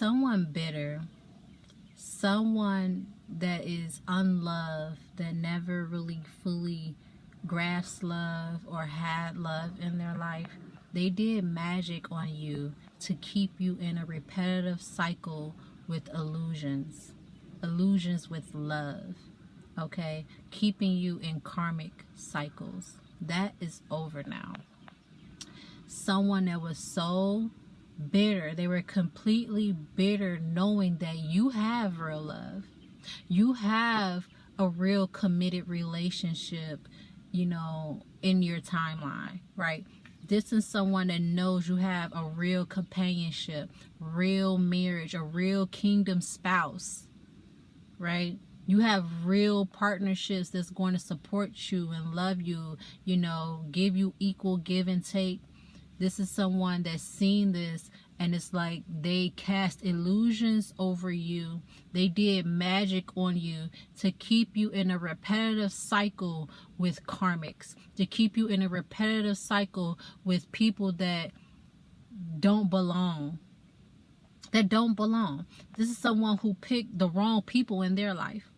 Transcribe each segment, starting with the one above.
someone bitter, someone that is unloved, that never really fully grasped love or had love in their life. They did magic on you to keep you in a repetitive cycle with illusions with love, okay? Keeping you in karmic cycles. That is over now. Someone that was so bitter, they were completely bitter, knowing that you have real love, you have a real committed relationship, you know, in your timeline, right? This is someone that knows you have a real companionship, real marriage, a real kingdom spouse, right? You have real partnerships that's going to support you and love you, you know, give you equal give and take. This is someone that's seen this, and it's like they cast illusions over you. They did magic on you to keep you in a repetitive cycle with karmics, to keep you in a repetitive cycle with people that don't belong. This is someone who picked the wrong people in their life.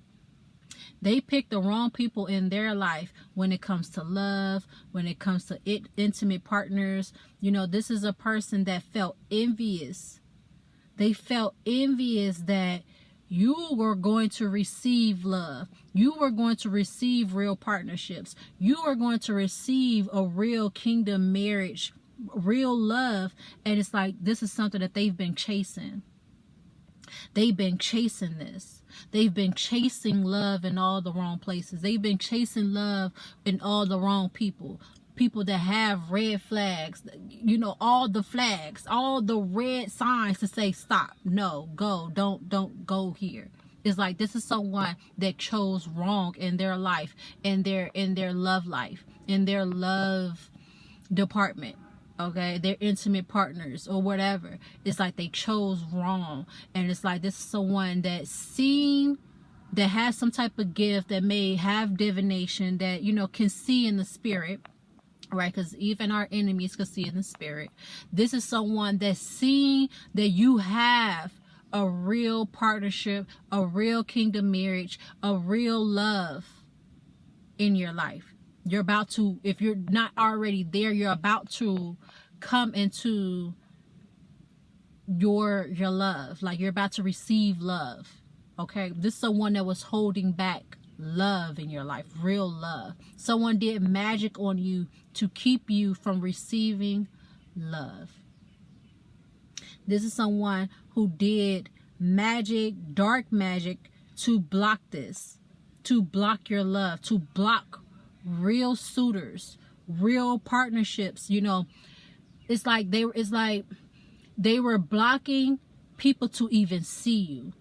They pick the wrong people in their life when it comes to love, when it comes to intimate partners. You know, this is a person that felt envious. They felt envious that you were going to receive love. You were going to receive real partnerships. You were going to receive a real kingdom marriage, real love. And it's like, this is something that they've been chasing. They've been chasing this. They've been chasing love in all the wrong places. They've been chasing love in all the wrong people. People that have red flags, you know, all the flags, all the red signs to say, stop, no, go, don't go here. It's like, this is someone that chose wrong in their life, in their love life, in their love department. Okay, they're intimate partners or whatever. It's like they chose wrong. And it's like, this is someone that has some type of gift, that may have divination, that, you know, can see in the spirit, right? Because even our enemies can see in the spirit. This is someone that's seen that you have a real partnership, a real kingdom marriage, a real love in your life. You're about to, if you're not already there, you're about to come into your love. Like, you're about to receive love. Okay, this is someone that was holding back love in your life, real love. Someone did magic on you to keep you from receiving love. This is someone who did magic, dark magic, to block this, to block your love, to block real suitors, real partnerships. You know, it's like they were blocking people to even see you,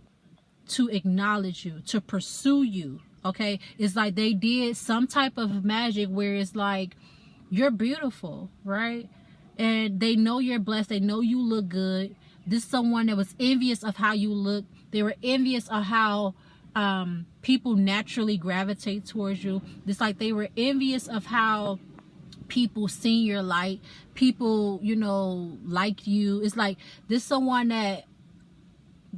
to acknowledge you, to pursue you. Okay, it's like they did some type of magic where it's like, you're beautiful, right? And they know you're blessed. They know you look good. This is someone that was envious of how you look. They were envious of how people naturally gravitate towards you. It's like they were envious of how people see your light. People, you know, like you. It's like, this is someone that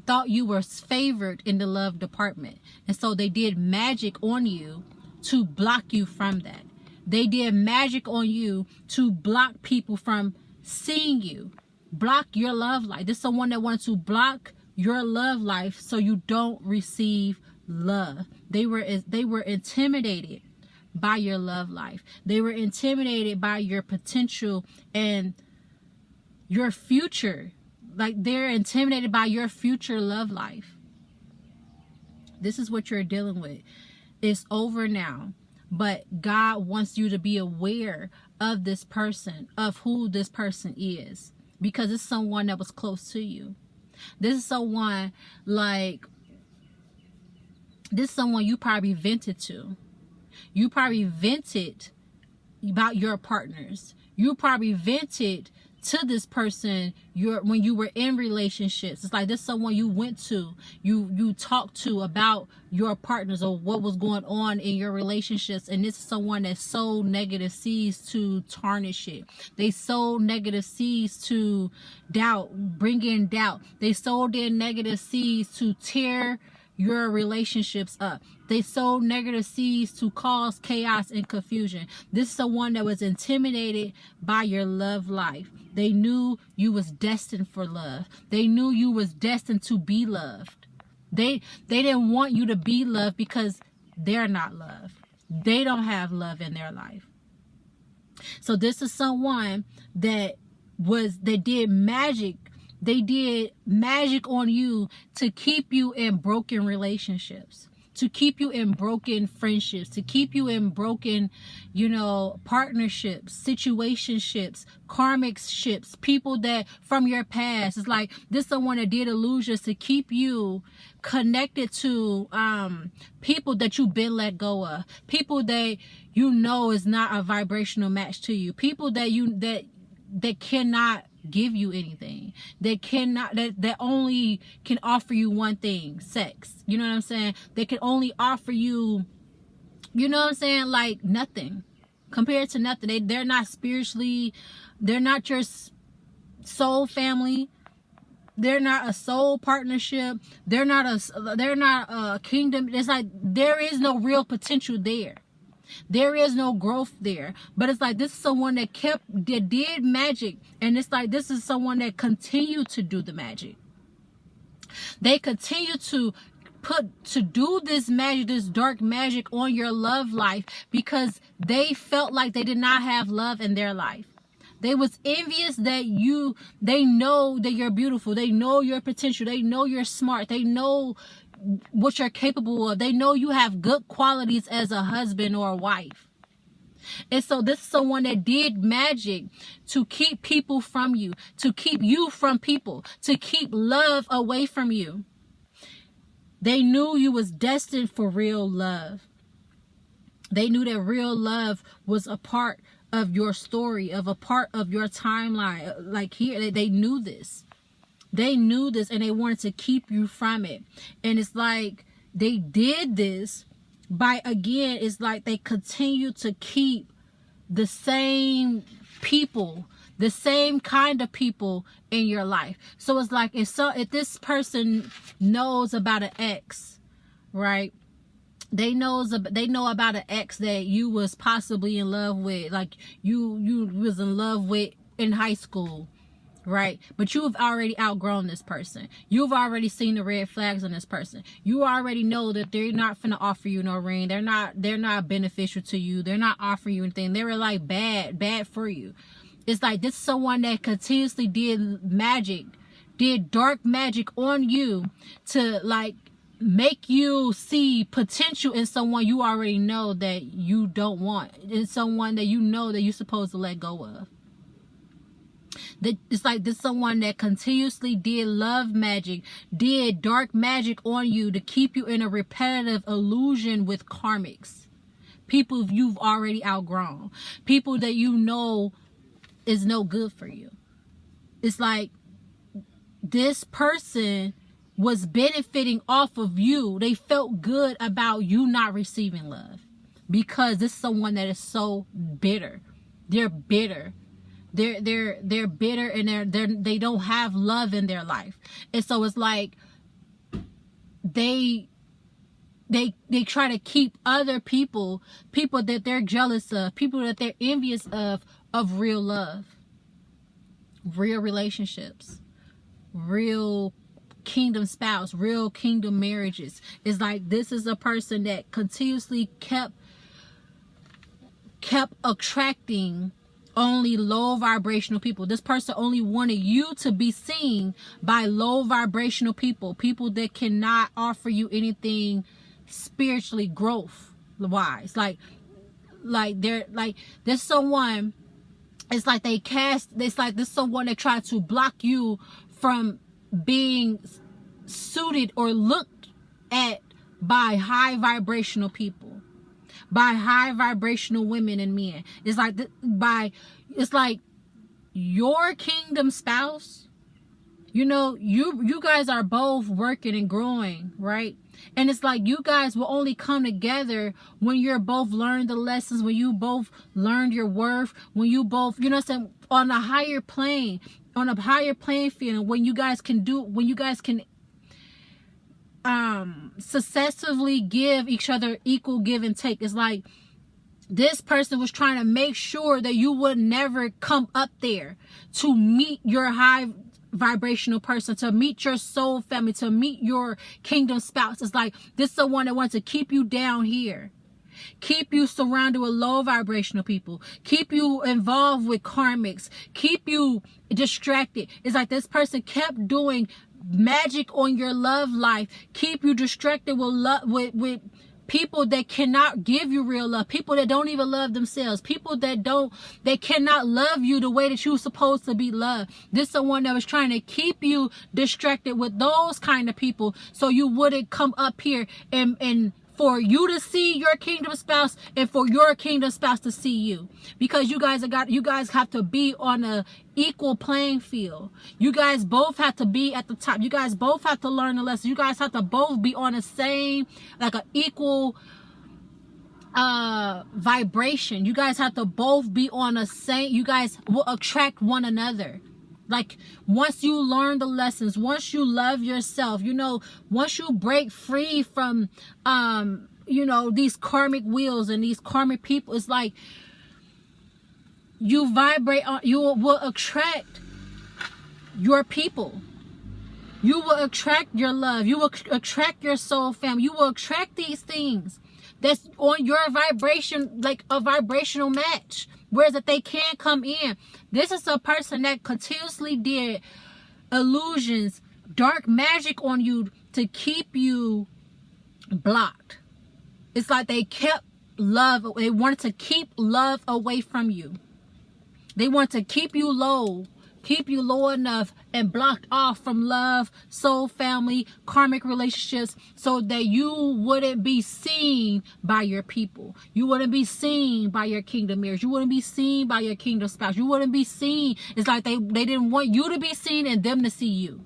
thought you were favored in the love department. And so they did magic on you to block you from that. They did magic on you to block people from seeing you. Block your love life. This is someone that wanted to block your love life so you don't receive love. They were intimidated by your love life. They were intimidated by your potential and your future. Like, they're intimidated by your future love life. This is what you're dealing with. It's over now. But God wants you to be aware of this person, of who this person is. Because it's someone that was close to you. This is someone you probably vented to. You probably vented about your partners. You probably vented to this person when you were in relationships. It's like this is someone you went to, you talked to about your partners or what was going on in your relationships, and this is someone that sowed negative seeds to tarnish it. They sowed negative seeds to bring in doubt. They sowed their negative seeds to tear your relationships up. They sowed negative seeds to cause chaos and confusion. This is someone that was intimidated by your love life. They knew you was destined for love. They knew you was destined to be loved. They didn't want you to be loved because they're not loved. They don't have love in their life. So this is someone that did magic. They did magic on you to keep you in broken relationships, to keep you in broken friendships, to keep you in broken, partnerships, situationships, karmic ships, people that from your past. It's like this someone that did illusions to keep you connected to people that you've been let go of, people that is not a vibrational match to you, people that cannot give you anything, that only can offer you one thing, sex. You know what I'm saying? They can only offer you, like nothing, compared to nothing. They're not spiritually, they're not your soul family, they're not a soul partnership, they're not a kingdom. It's like there is no real potential there. There is no growth there. But it's like this is someone that did magic, and it's like this is someone that continued to do the magic. They continue to do this magic, this dark magic on your love life, because they felt like they did not have love in their life. They was envious that they know that you're beautiful, they know your potential, they know you're smart, they know what you're capable of. They know you have good qualities as a husband or a wife. And so this is someone that did magic to keep people from you, to keep you from people, to keep love away from you. They knew you was destined for real love. They knew that real love was a part of your story, of a part of your timeline. Like here, they knew this. They knew this, and they wanted to keep you from it. And it's like they did this it's like they continue to keep the same people, the same kind of people in your life. So it's like if this person knows about an ex, right? They know about an ex that you was possibly in love with, like you was in love with in high school, right? But you've already outgrown this person. You've already seen the red flags on this person. You already know that they're not finna offer you no ring. They're not beneficial to you. They're not offering you anything. They were like bad for you. It's like this is someone that continuously did dark magic on you to like make you see potential in someone you already know that you don't want. It's someone that you know that you're supposed to let go of. It's like this someone that continuously did love magic, did dark magic on you to keep you in a repetitive illusion with karmics. People you've already outgrown. People that you know is no good for you. It's like this person was benefiting off of you. They felt good about you not receiving love because this is someone that is so bitter. They're bitter. They're bitter, and they don't have love in their life. And so it's like they try to keep other people that they're jealous of, people that they're envious of real love, real relationships, real kingdom spouse, real kingdom marriages. It's like this is a person that continuously kept attracting only low vibrational people. This person only wanted you to be seen by low vibrational people that cannot offer you anything spiritually growth wise. Like they're like there's someone. It's like it's like there's someone that tried to block you from being suited or looked at by high vibrational people, by high vibrational women and men. It's like your kingdom spouse, you know, you guys are both working and growing, right? And it's like you guys will only come together when you're both learned the lessons, when you both learned your worth, when you both, you know what I'm saying, on a higher plane, on a higher playing field, when you guys can successfully give each other equal give and take. It's like this person was trying to make sure that you would never come up there to meet your high vibrational person, to meet your soul family, to meet your kingdom spouse. It's like this is the one that wants to keep you down here, keep you surrounded with low vibrational people, keep you involved with karmics, keep you distracted. It's like this person kept doing magic on your love life, keep you distracted with love, with people that cannot give you real love, people that don't even love themselves, people that cannot love you the way that you're supposed to be loved. This is someone that was trying to keep you distracted with those kind of people so you wouldn't come up here and for you to see your kingdom spouse and for your kingdom spouse to see you, because you guys have to be on a equal playing field. You guys both have to be at the top. You guys both have to learn the lesson. You guys have to both be on the same, like an equal vibration. You guys have to both be on the same. You guys will attract one another. Like once you learn the lessons, once you love yourself, you know, once you break free from you know, these karmic wheels and these karmic people, it's like you vibrate on, you will attract your people. You will attract your love. You will attract your soul family. You will attract these things that's on your vibration, like a vibrational match, whereas that they can't come in. This is a person that continuously did illusions, dark magic on you to keep you blocked. It's like they kept love. They wanted to keep love away from you. They want to keep you low enough and blocked off from love, soul family, karmic relationships, so that you wouldn't be seen by your people. You wouldn't be seen by your kingdom heirs. You wouldn't be seen by your kingdom spouse. You wouldn't be seen. It's like they didn't want you to be seen and them to see you.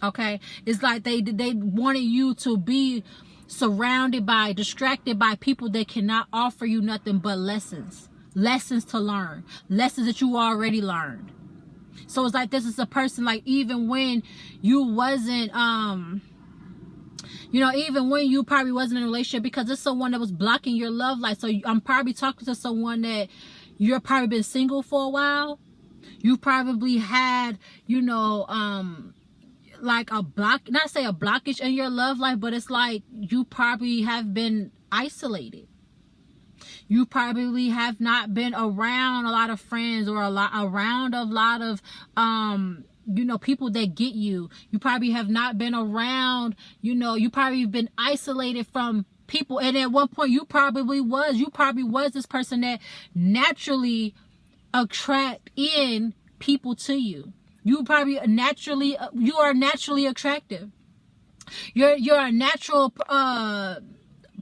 Okay? It's like they wanted you to be surrounded by, distracted by people that cannot offer you nothing but lessons to learn, lessons that you already learned. So it's like this is a person, like even when you wasn't you know, even when you probably wasn't in a relationship, because it's someone that was blocking your love life. So I'm probably talking to someone that you've probably been single for a while. You probably had, you know, like a block, not say a blockage in your love life, but it's like you probably have been isolated. You probably have not been around a lot of friends or around a lot of you know, people that get you. You probably have not been around, you know, you probably been isolated from people. And at one point you probably was this person that naturally attract in people to you. You probably naturally, you are naturally attractive. You're a natural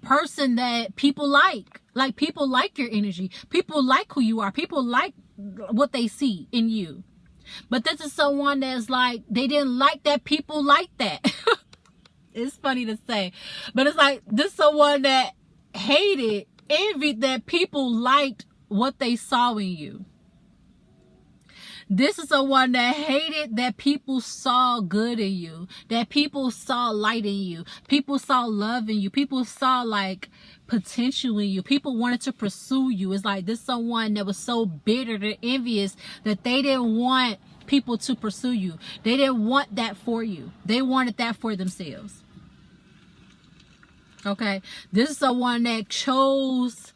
person that people like. Like people like your energy. People like who you are. People like what they see in you. But this is someone that's like, they didn't like that people like that. It's funny to say, but it's like this is someone that envied that people liked what they saw in you. This is someone that hated that people saw good in you, that people saw light in you, people saw love in you, people saw like potential in you, people wanted to pursue you. It's like this someone that was so bitter and envious that they didn't want people to pursue you. They didn't want that for you. They wanted that for themselves. Okay, this is someone that chose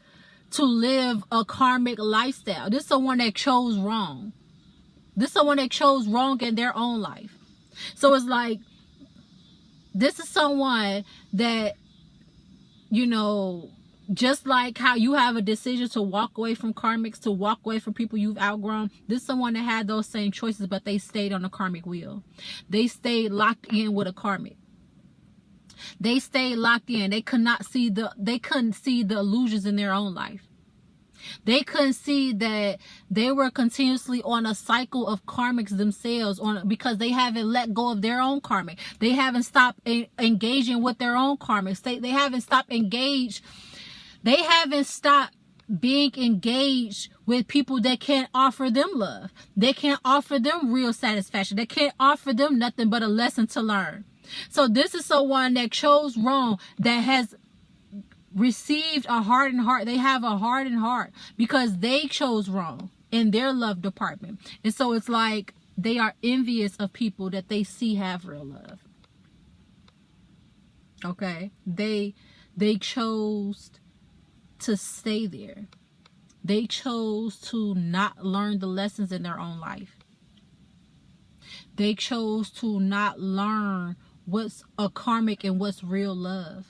to live a karmic lifestyle. This is someone that chose wrong. This is someone that chose wrong in their own life. So it's like, this is someone that, you know, just like how you have a decision to walk away from karmics, to walk away from people you've outgrown, this is someone that had those same choices, but they stayed on the karmic wheel. They stayed locked in with a karmic. They stayed locked in. They couldn't see the illusions in their own life. They couldn't see that they were continuously on a cycle of karmics themselves, because they haven't let go of their own karmic. They haven't stopped engaging with their own karmics. They haven't stopped engaged. They haven't stopped being engaged with people that can't offer them love. They can't offer them real satisfaction. They can't offer them nothing but a lesson to learn. So this is someone that chose wrong, that has received a hardened heart. They have a hardened heart because they chose wrong in their love department. And so it's like they are envious of people that they see have real love. Okay? They chose to stay there. They chose to not learn the lessons in their own life. They chose to not learn what's a karmic and what's real love.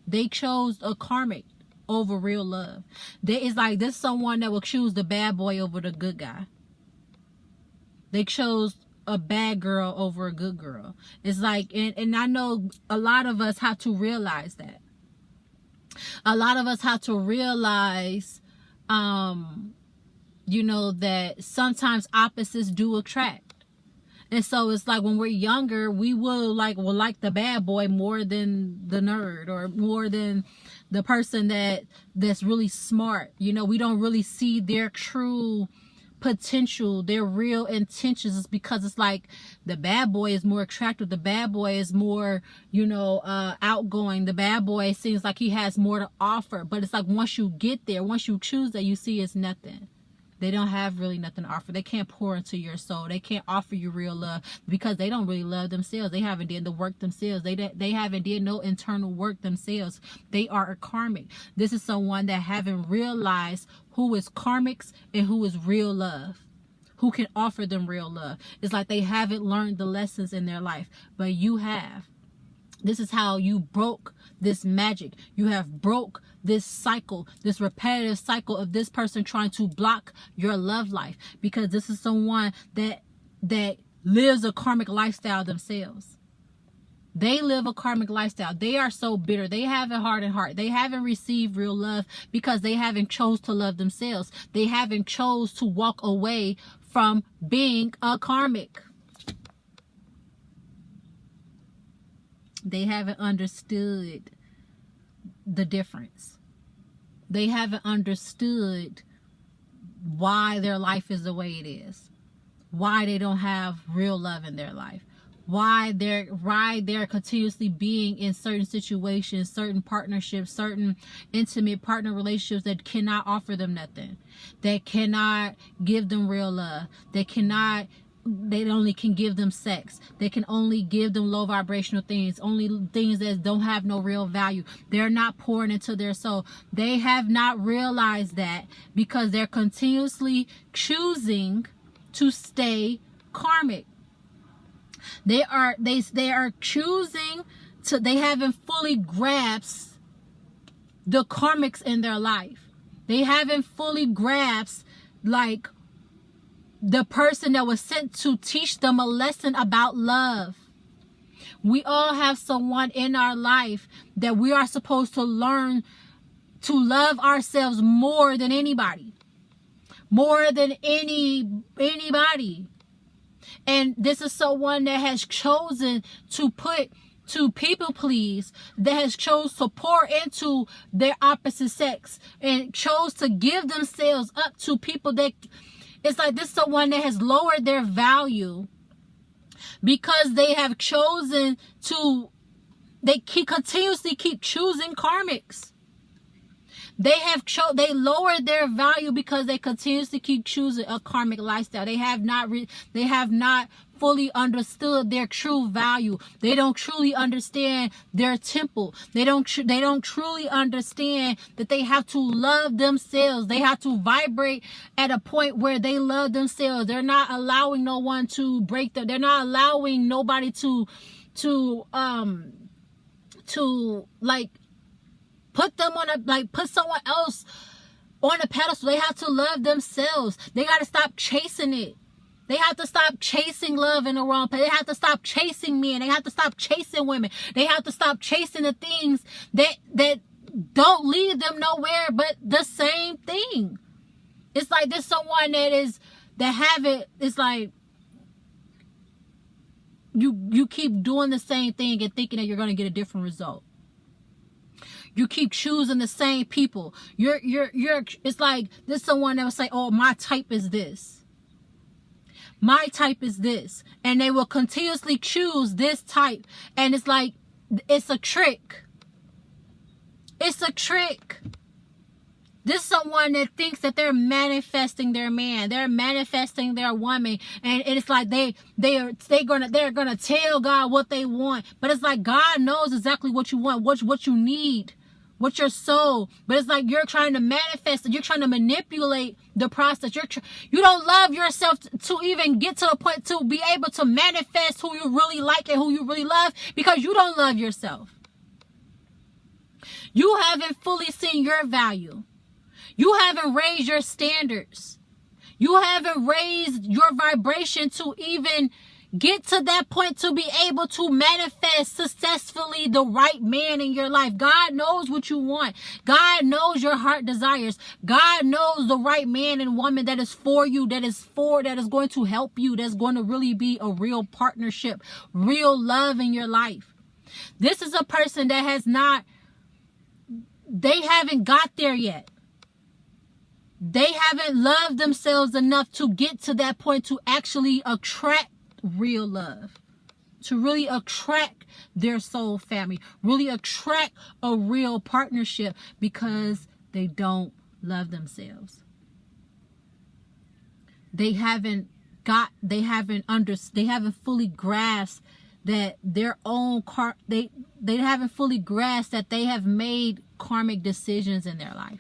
They chose a karmic over real love. It's like this someone that will choose the bad boy over the good guy. They chose a bad girl over a good girl. It's like, and I know a lot of us have to realize that. A lot of us have to realize, you know, that sometimes opposites do attract. And so it's like when we're younger, we will like the bad boy more than the nerd, or more than the person that's really smart. You know, we don't really see their true potential, their real intentions. Is because it's like the bad boy is more attractive. The bad boy is more, you know, outgoing. The bad boy seems like he has more to offer. But it's like once you get there, once you choose that, you see it's nothing. They don't have really nothing to offer. They can't pour into your soul. They can't offer you real love because they don't really love themselves. They haven't did the work themselves. They haven't did no internal work themselves. They are a karmic. This is someone that haven't realized who is karmics and who is real love, who can offer them real love. It's like they haven't learned the lessons in their life, but you have. This is how you broke this magic. You have broke this cycle, this repetitive cycle of this person trying to block your love life, because this is someone that lives a karmic lifestyle themselves. They live a karmic lifestyle. They are so bitter. They have a hardened heart. They haven't received real love because they haven't chose to love themselves. They haven't chose to walk away from being a karmic. They haven't understood the difference. They haven't understood why their life is the way it is. Why they don't have real love in their life. Why they're continuously being in certain situations, certain partnerships, certain intimate partner relationships that cannot offer them nothing. That cannot give them real love. They only can give them sex. They can only give them low vibrational things, only things that don't have no real value. They're not pouring into their soul. They have not realized that because they're continuously choosing to stay karmic. They are choosing to, they haven't fully grasped the karmics in their life. They haven't fully grasped like the person that was sent to teach them a lesson about love. We all have someone in our life that we are supposed to learn to love ourselves more than anybody. More than anybody. And this is someone that has chosen to people please, that has chose to pour into their opposite sex and chose to give themselves up to people that, it's like this is someone that has lowered their value because they have chosen to, they continuously keep choosing karmics. They lowered their value because they continuously keep choosing a karmic lifestyle. They have not fully understood their true value. They don't truly understand their temple. They don't truly understand that they have to love themselves. They have to vibrate at a point where they love themselves. They're not allowing no one to break them. They're not allowing nobody to like put them on put someone else on a pedestal. They have to love themselves. They got to stop chasing it. They have to stop chasing love in the wrong place. They have to stop chasing men. They have to stop chasing women. They have to stop chasing the things that don't lead them nowhere but the same thing. It's like there's someone it's like you keep doing the same thing and thinking that you're going to get a different result. You keep choosing the same people. It's like there's someone that will say, oh, my type is this. My type is this. And they will continuously choose this type. And it's like, it's a trick. It's a trick. This is someone that thinks that they're manifesting their man, they're manifesting their woman, and it's like they're gonna tell God what they want, but it's like God knows exactly what you want, what you need, what your soul. But it's like you're trying to manifest it, you're trying to manipulate the process. You don't love yourself to even get to the point to be able to manifest who you really like and who you really love, because you don't love yourself. You haven't fully seen your value. You haven't raised your standards. You haven't raised your vibration to even get to that point to be able to manifest successfully the right man in your life. God knows what you want. God knows your heart desires. God knows the right man and woman that is for you, that is going to help you, that's going to really be a real partnership, real love in your life. This is a person that they haven't got there yet. They haven't loved themselves enough to get to that point to actually attract real love, to really attract their soul family, really attract a real partnership, because they don't love themselves. They haven't fully grasped that their own they haven't fully grasped that they have made karmic decisions in their life.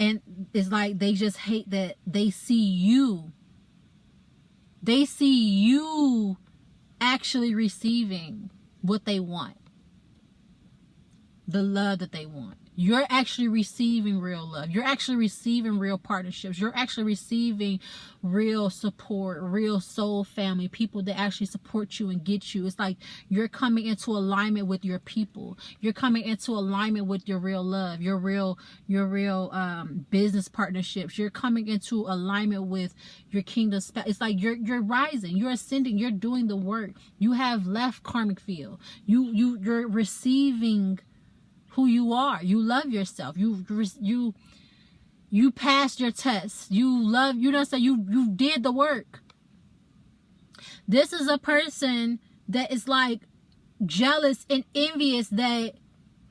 And it's like they just hate that they see you actually receiving what they want, the love that they want. You're actually receiving real love. You're actually receiving real partnerships. You're actually receiving real support, real soul family, people that actually support you and get you. It's like you're coming into alignment with your people. You're coming into alignment with your real love, your real business partnerships. You're coming into alignment with your kingdom. It's like you're rising, you're ascending, you're doing the work. You have left karmic field. You're receiving who you are. You love yourself. You passed your test. You did the work. This is a person that is like jealous and envious that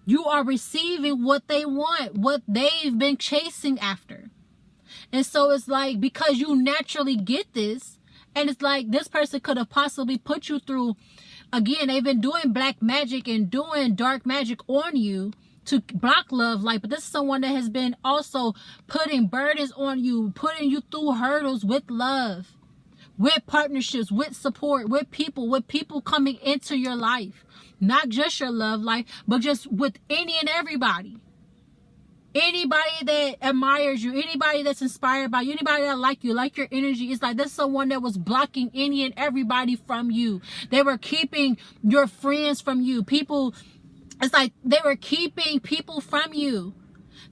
you are receiving what they want, what they've been chasing after. And so it's like, because you naturally get this, and it's like this person could have possibly put you through. Again, they've been doing black magic and doing dark magic on you to block love light. But this is someone that has been also putting burdens on you, putting you through hurdles with love, with partnerships, with support, with people coming into your life. Not just your love life, but just with any and everybody. Anybody that admires you, anybody that's inspired by you, anybody that like you, like your energy. It's like there's someone that was blocking any and everybody from you. They were keeping your friends from you. It's like they were keeping people from you.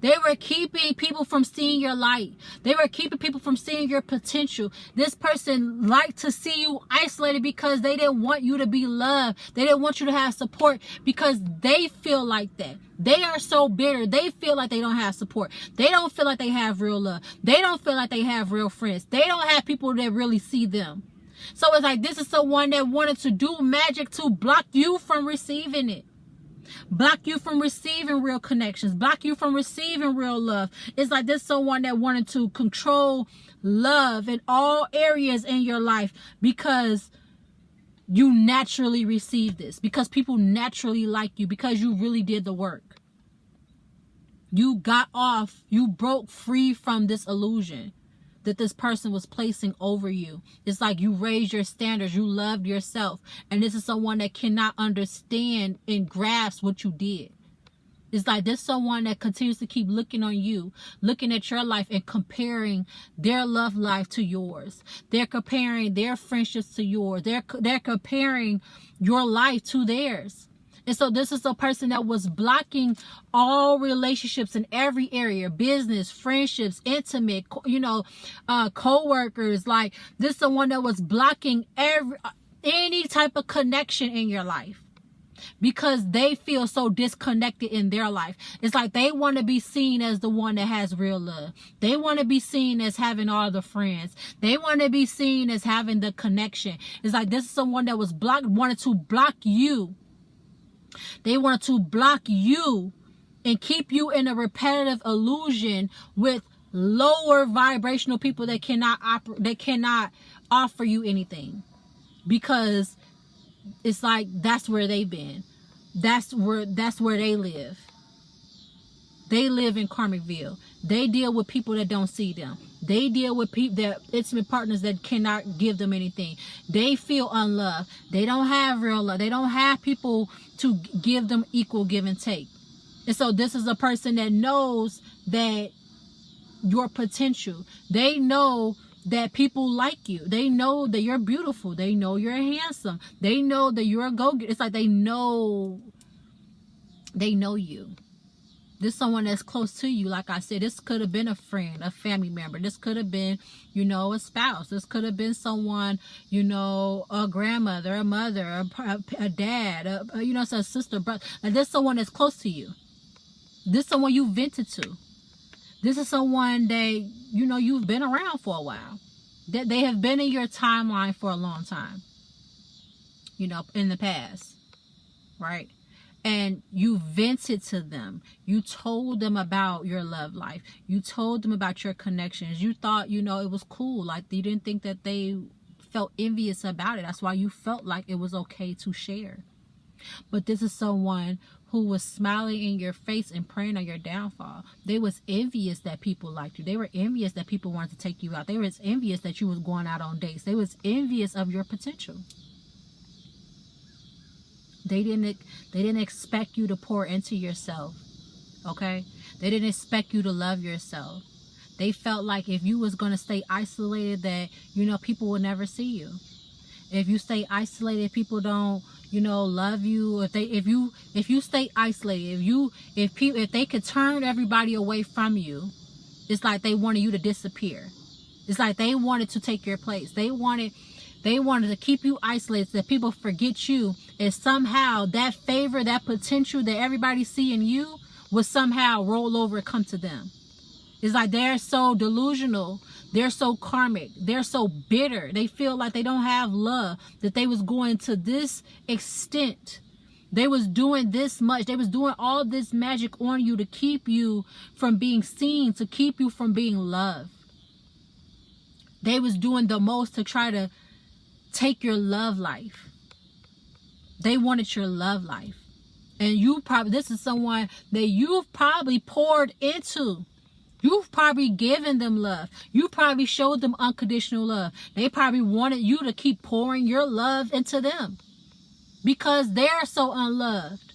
They were keeping people from seeing your light. They were keeping people from seeing your potential. This person liked to see you isolated because they didn't want you to be loved. They didn't want you to have support because they feel like that. They are so bitter. They feel like they don't have support. They don't feel like they have real love. They don't feel like they have real friends. They don't have people that really see them. So it's like this is someone that wanted to do magic to block you from receiving it. Block you from receiving real connections. Block you from receiving real love. It's like there's someone that wanted to control love in all areas in your life because you naturally receive this. Because people naturally like you. Because you really did the work. You got off. You broke free from this illusion that this person was placing over you. It's like you raised your standards. You loved yourself. And this is someone that cannot understand and grasp what you did. It's like there's someone that continues to keep looking on you, looking at your life and comparing their love life to yours. They're comparing their friendships to yours. They're comparing your life to theirs. And so this is a person that was blocking all relationships in every area, business, friendships, intimate, co-workers. Like, this is someone that was blocking any type of connection in your life, because they feel so disconnected in their life. It's like they want to be seen as the one that has real love. They want to be seen as having all the friends. They want to be seen as having the connection. It's like this is someone that was wanted to block you. They wanted to block you and keep you in a repetitive illusion with lower vibrational people that cannot offer you anything, because it's like that's where they've been. That's where they live. They live in karmicville. They deal with people that don't see them. They deal with people, their intimate partners that cannot give them anything. They feel unloved. They don't have real love. They don't have people to give them equal give and take. And so this is a person that knows that your potential. They know that people like you. They know that you're beautiful. They know you're handsome. They know that you're a go-getter. It's like they know you. This is someone that's close to you. Like I said, this could have been a friend, a family member. This could have been, a spouse. This could have been someone, a grandmother, a mother, a dad, a sister, brother. Like, this is someone that's close to you. This is someone you vented to. This is someone that, you've been around for a while. That they have been in your timeline for a long time. In the past. Right? And you vented to them. You told them about your love life. You told them about your connections. You thought, it was cool. Like, you didn't think that they felt envious about it. That's why you felt like it was okay to share. But this is someone who was smiling in your face and praying on your downfall. They was envious that people liked you. They were envious that people wanted to take you out. They was envious that you was going out on dates. They was envious of your potential. They didn't expect you to pour into yourself. Okay? They didn't expect you to love yourself. They felt like if you was going to stay isolated, that, people would never see you. If you stay isolated, people don't, love you. If you stay isolated, if they could turn everybody away from you, it's like they wanted you to disappear. It's like they wanted to take your place. They wanted to keep you isolated so that people forget you, and somehow that favor, that potential that everybody see in you would somehow roll over and come to them. It's like they're so delusional. They're so karmic. They're so bitter. They feel like they don't have love, that they was going to this extent. They was doing this much. They was doing all this magic on you to keep you from being seen, to keep you from being loved. They was doing the most to try to take your love life. They wanted your love life. And this is someone that you've probably poured into. You've probably given them love. You probably showed them unconditional love. They probably wanted you to keep pouring your love into them, because they're so unloved.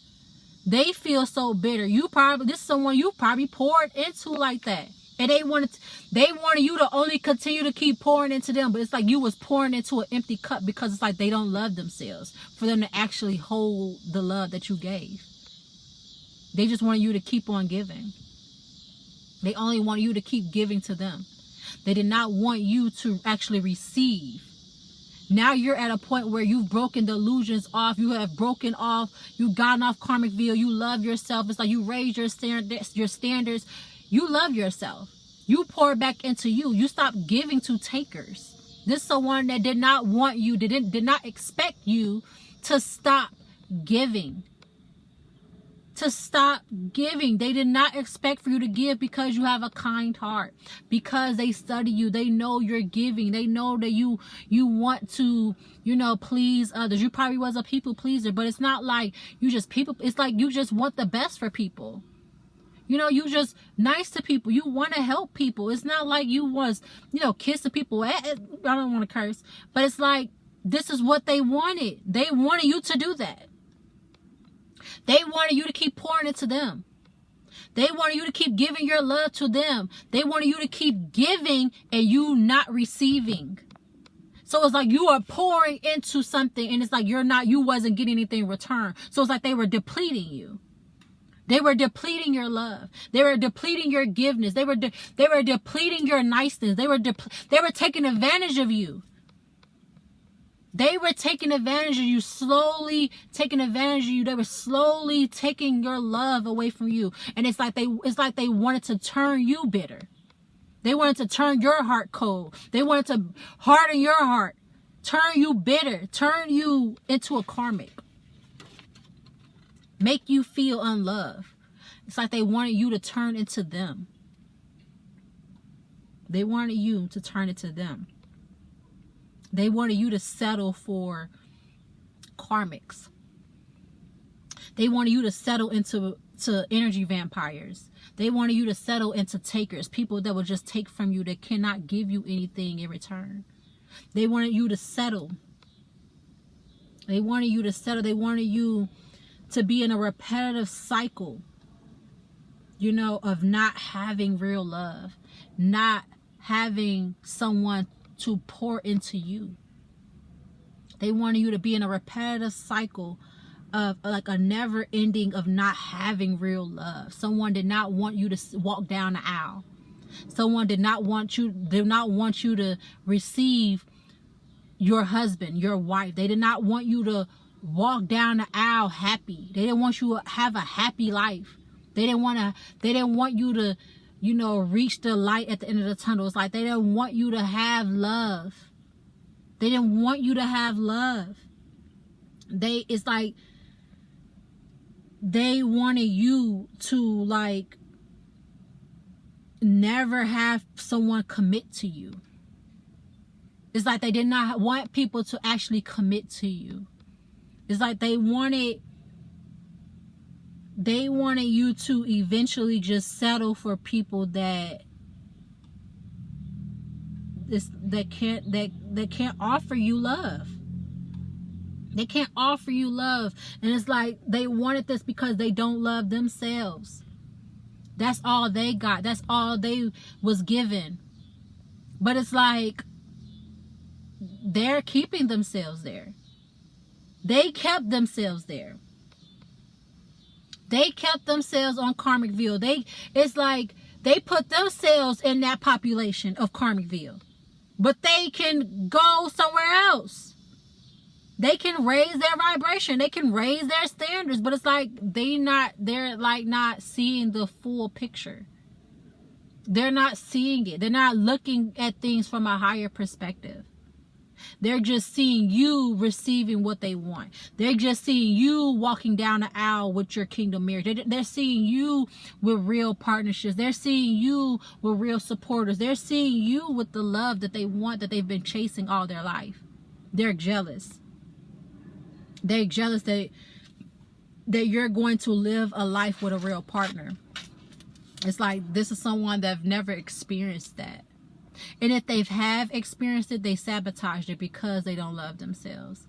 They feel so bitter. This is someone you probably poured into like that. And they wanted you to only continue to keep pouring into them. But it's like you was pouring into an empty cup, because it's like they don't love themselves for them to actually hold the love that you gave. They just wanted you to keep on giving. They only want you to keep giving to them. They did not want you to actually receive. Now you're at a point where you've broken the illusions off. You have broken off. You've gotten off karmicville. You love yourself. It's like you raise your standards. You love yourself. You pour back into you. You stop giving to takers. This is someone that did not want you, did not expect you to stop giving. To stop giving. They did not expect for you to give, because you have a kind heart, because they study you. They know you're giving. They know that you want to, please others. You probably was a people pleaser, but it's not like it's like you just want the best for people. You just nice to people. You want to help people. It's not like you was, kissing people. I don't want to curse, but it's like, this is what they wanted. They wanted you to do that. They wanted you to keep pouring into them. They wanted you to keep giving your love to them. They wanted you to keep giving and you not receiving. So it's like you are pouring into something and it's like you wasn't getting anything in return. So it's like they were depleting you. They were depleting your love. They were depleting your forgiveness. They were depleting your niceness. They were taking advantage of you. They were taking advantage of you, slowly taking advantage of you. They were slowly taking your love away from you. And it's like they wanted to turn you bitter. They wanted to turn your heart cold. They wanted to harden your heart, turn you bitter, turn you into a karmic, make you feel unloved. It's like they wanted you to turn into them. They wanted you to turn into them. They wanted you to settle for karmics. They wanted you to settle into energy vampires. They wanted you to settle into takers, people that will just take from you, that cannot give you anything in return. They wanted you to settle. They wanted you to settle. They wanted you to be in a repetitive cycle, you know, of not having real love, not having someone to pour into you. They wanted you to be in a repetitive cycle of like a never ending of not having real love. Someone did not want you to walk down the aisle. Someone did not want you to receive your husband, your wife. They did not want you to walk down the aisle happy. They didn't want you to have a happy life. They didn't want you to, you know, reach the light at the end of the tunnel. It's like they didn't want you to have love. They didn't want you to have love. It's like they wanted you to like never have someone commit to you. It's like they did not want people to actually commit to you. It's like they wanted you to eventually just settle for people that can't offer you love. They can't offer you love. And it's like they wanted this because they don't love themselves. That's all they got. That's all they was given. But it's like they're keeping themselves there. They kept themselves there. They kept themselves on Karmicville. It's like they put themselves in that population of Karmicville. But they can go somewhere else. They can raise their vibration. They can raise their standards. But it's like they're like not seeing the full picture. They're not seeing it. They're not looking at things from a higher perspective. They're just seeing you receiving what they want. They're just seeing you walking down the aisle with your kingdom marriage. They're seeing you with real partnerships. They're seeing you with real supporters. They're seeing you with the love that they want, that they've been chasing all their life. They're jealous. They're jealous that you're going to live a life with a real partner. It's like this is someone that's never experienced that. And if they have experienced it, they sabotaged it because they don't love themselves.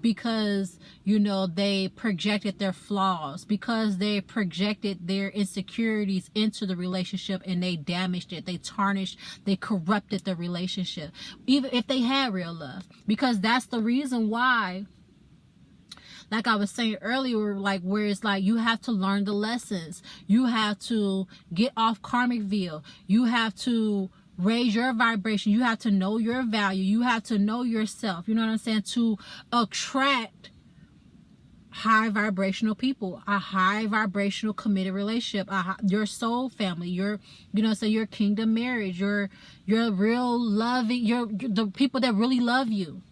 Because, you know, they projected their flaws. Because they projected their insecurities into the relationship and they damaged it. They tarnished, they corrupted the relationship. Even if they had real love. Because that's the reason why, like I was saying earlier, like where it's like you have to learn the lessons. You have to get off Karmicville. You have to raise your vibration. You have to know your value. You have to know yourself. You know what I'm saying? To attract high vibrational people, a high vibrational committed relationship, your soul family, your kingdom marriage, your real loving, the people that really love you.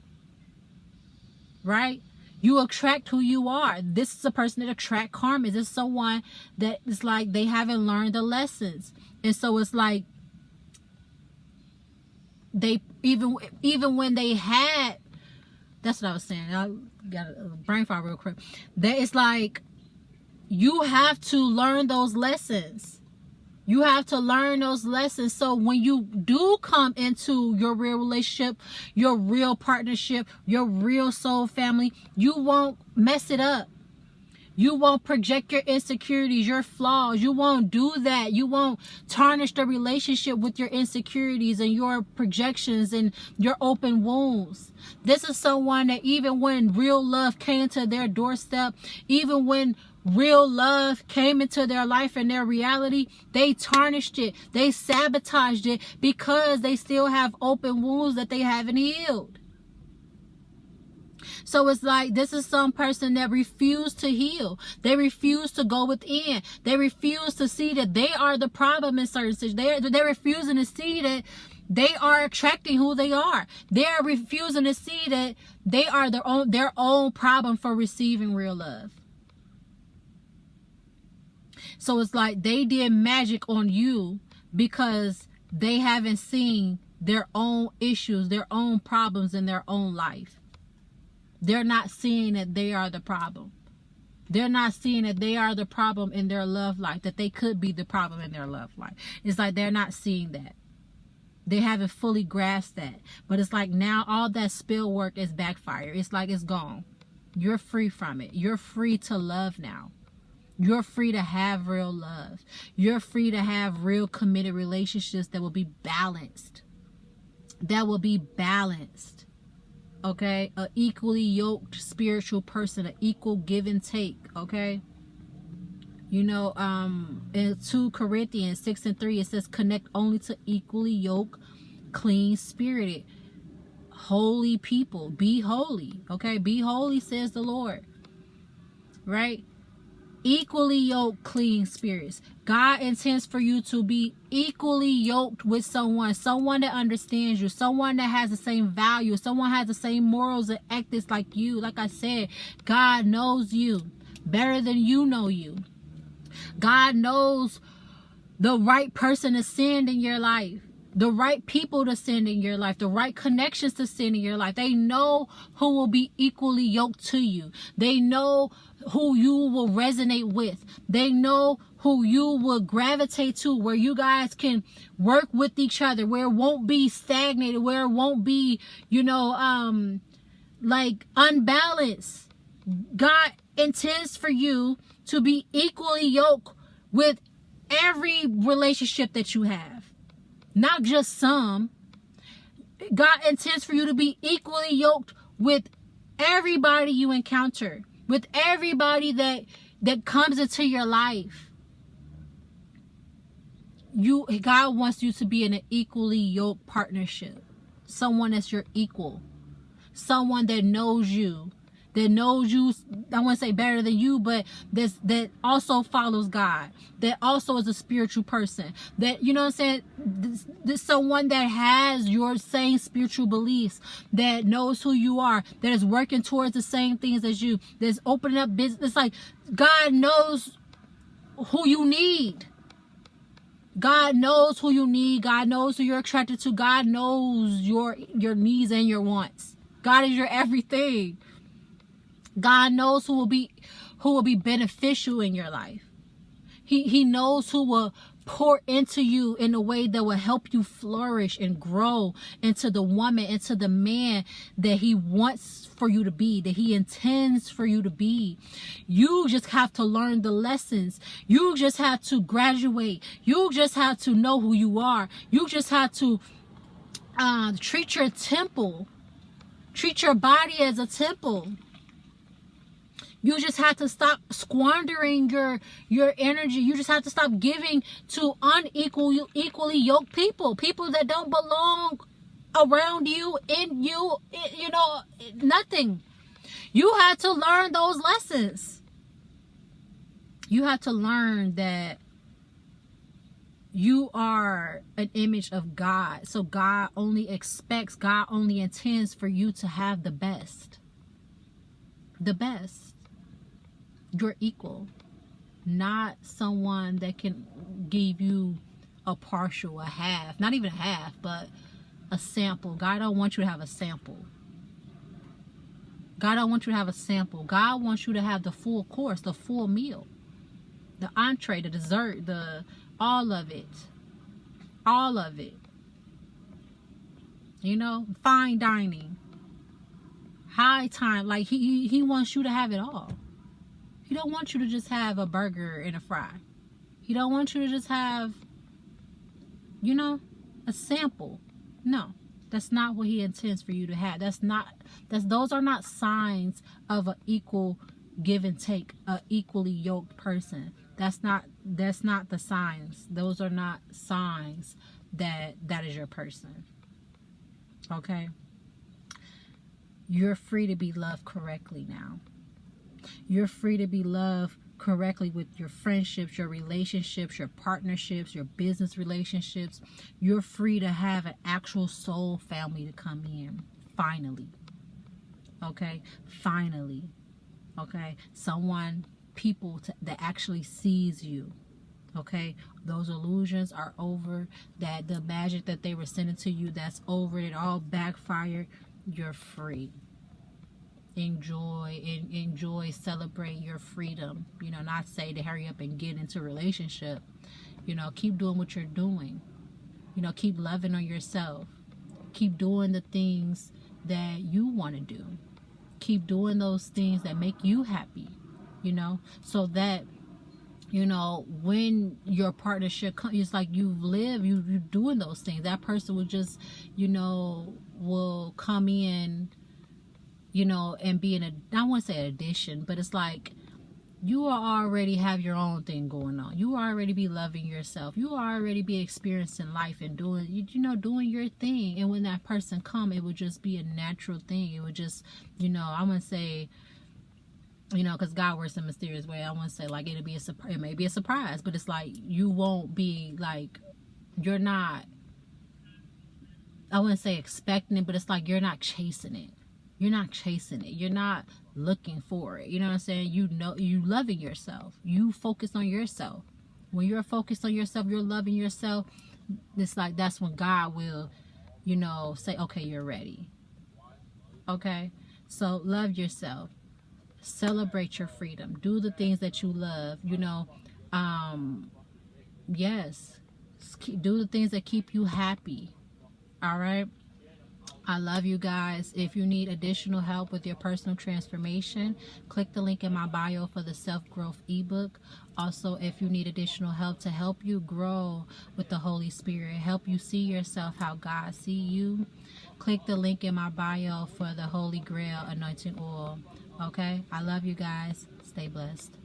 Right? You attract who you are. This is a person that attracts karma. This is someone that is like they haven't learned the lessons. And so it's like they even when they had, that's what I was saying. I got a brain fart real quick. That it's like you have to learn those lessons. You have to learn those lessons. So when you do come into your real relationship, your real partnership, your real soul family, you won't mess it up. You won't project your insecurities, your flaws. You won't do that. You won't tarnish the relationship with your insecurities and your projections and your open wounds. This is someone that even when real love came to their doorstep, even when real love came into their life and their reality, they tarnished it. They sabotaged it because they still have open wounds that they haven't healed. So it's like, this is some person that refused to heal. They refuse to go within. They refuse to see that they are the problem in certain situations. They're refusing to see that they are attracting who they are. They're refusing to see that they are their own problem for receiving real love. So it's like they did magic on you because they haven't seen their own issues, their own problems in their own life. They're not seeing that they are the problem. They're not seeing that they are the problem in their love life, that they could be the problem in their love life. It's like they're not seeing that. They haven't fully grasped that. But it's like now all that spill work is backfire. It's like it's gone. You're free from it. You're free to love now. You're free to have real love. You're free to have real committed relationships that will be balanced. That will be balanced. Okay, an equally yoked spiritual person, an equal give and take. Okay, you know, in 2 Corinthians 6:3 it says, connect only to equally yoked, clean spirited, holy people. Be holy. Okay, be holy, says the Lord. Right? Equally yoked, clean spirits. God intends for you to be equally yoked with someone that understands you, someone that has the same value, someone has the same morals and ethics like you. Like I said, God knows you better than you know you. God knows the right person to send in your life, the right people to send in your life, the right connections to send in your life. They know who will be equally yoked to you. They know who you will resonate with. They know who you will gravitate to, where you guys can work with each other, where it won't be stagnated, where it won't be, you know, like unbalanced. God intends for you to be equally yoked with every relationship that you have, not just some. God intends for you to be equally yoked with everybody you encounter, with everybody that comes into your life. God wants you to be in an equally yoked partnership. Someone that's your equal. Someone that knows you. That knows you, I wouldn't say better than you, but that also follows God. That also is a spiritual person. That, you know what I'm saying? This someone that has your same spiritual beliefs. That knows who you are. That is working towards the same things as you. That's opening up business. It's like God knows who you need. God knows who you need. God knows who you're attracted to. God knows your needs and your wants. God is your everything. God knows who will be beneficial in your life. He knows who will pour into you in a way that will help you flourish and grow into the woman, into the man that he wants for you to be, that he intends for you to be. You just have to learn the lessons. You just have to graduate. You just have to know who you are. You just have to treat your temple. Treat your body as a temple. You just have to stop squandering your energy. You just have to stop giving to equally yoked people. People that don't belong around you, in you, you know, nothing. You have to learn those lessons. You have to learn that you are an image of God. So God only intends for you to have the best. The best. You're equal, not someone that can give you a partial, a half, not even a half, but a sample. God don't want you to have a sample. God don't want you to have a sample. God wants you to have the full course, the full meal, the entree, the dessert, all of it, all of it. You know, fine dining, high time. Like he wants you to have it all. He don't want you to just have a burger and a fry. He don't want you to just have, you know, a sample. No, that's not what he intends for you to have. Those are not signs of an equal give and take, a equally yoked person. That's not the signs. Those are not signs that is your person. Okay? You're free to be loved correctly now. You're free to be loved correctly with your friendships, your relationships, your partnerships, your business relationships. You're free to have an actual soul family to come in. Finally. Okay? Finally. Okay? People that actually sees you. Okay? Those illusions are over. That the magic that they were sending to you, that's over. It all backfired. You're free. Enjoy, celebrate your freedom. You know, not say to hurry up and get into a relationship. You know, keep doing what you're doing. You know, keep loving on yourself. Keep doing the things that you want to do. Keep doing those things that make you happy. You know, so that, you know, when your partnership comes, it's like you're doing those things. That person will just, you know, will come in, you know, and be I won't say an addition, but it's like you already have your own thing going on. You already be loving yourself. You already be experiencing life and doing your thing. And when that person come, it would just be a natural thing. It would just, you know, I wouldn't say, you know, because God works in a mysterious way. I wouldn't say like it may be a surprise, but it's like you won't be like, you're not, I wouldn't say expecting it, but it's like you're not chasing it. You're not chasing it. You're not looking for it. You know what I'm saying? You know, you loving yourself. You focus on yourself. When you're focused on yourself, you're loving yourself. It's like that's when God will, you know, say, okay, you're ready. Okay? So love yourself. Celebrate your freedom. Do the things that you love. You know, yes. Do the things that keep you happy. All right? I love you guys. If you need additional help with your personal transformation, click the link in my bio for the self-growth ebook. Also, if you need additional help to help you grow with the Holy Spirit, help you see yourself how God see you, click the link in my bio for the Holy Grail anointing oil. Okay? I love you guys. Stay blessed.